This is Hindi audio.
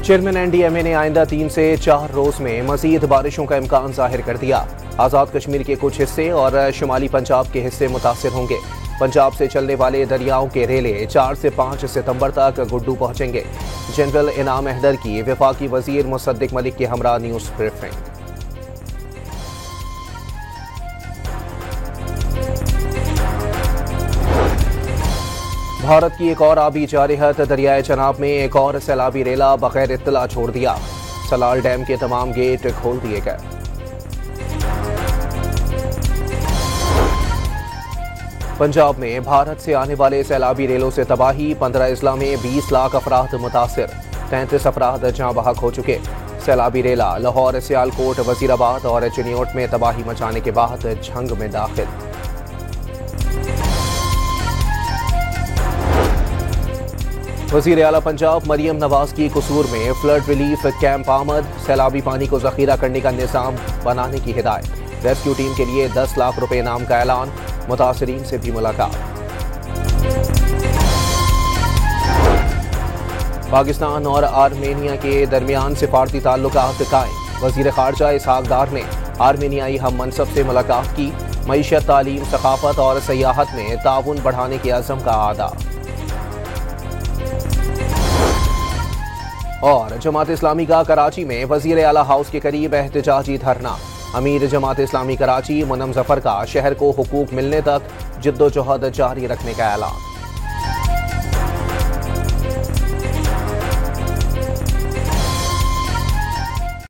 चेयरमैन एनडीएमए ने आइंदा 3 से 4 रोज में मजीद बारिशों का इम्कान जाहिर कर दिया। आज़ाद कश्मीर के कुछ हिस्से और शुमाली पंजाब के हिस्से मुतासिर होंगे। पंजाब से चलने वाले दरियाओं के रेले 4 से 5 सितंबर तक गुड्डू पहुंचेंगे। जनरल इनाम हैदर की वफाकी वजीर मुसद्दिक मलिक के हमरा न्यूज ब्रीफिंग। भारत की एक और आबी जारहत दरियाए चनाब में एक और सैलाबी रेला बगैर इत्तला छोड़ दिया। सलाल डैम के तमाम गेट खोल दिए गए। पंजाब में भारत से आने वाले सैलाबी रेलों से तबाही। 15 अजला में 20 लाख अफराद मुतासिर, 33 अफराद जहां बहक हो चुके। सैलाबी रेला लाहौर, सियालकोट, वजीराबाद और चिनियोट में तबाही मचाने के बाद झंग में दाखिल। वजीर आला पंजाब मरियम नवाज की कसूर में फ्लड रिलीफ कैंप आमद। सैलाबी पानी को जखीरा करने का निज़ाम बनाने की हिदायत। रेस्क्यू टीम के लिए 10 लाख रुपए इनाम का ऐलान। मुतासरीन से भी मुलाकात। पाकिस्तान और आर्मेनिया के दरमियान सिफारती ताल्लुकात कायम। वजीर खारजा इसहाक डार ने आर्मेनियाई हम मनसब से मुलाकात की। मईशत, तालीम, सकाफत और सयाहत में ताउन बढ़ाने के अज़म का आदा। और जमात इस्लामी का कराची में वजीर आला हाउस के करीब एहतजाजी धरना। अमीर जमात इस्लामी कराची मुनम जफर का शहर को हुकूक मिलने तक जिद्दोजहद जारी रखने का ऐलान।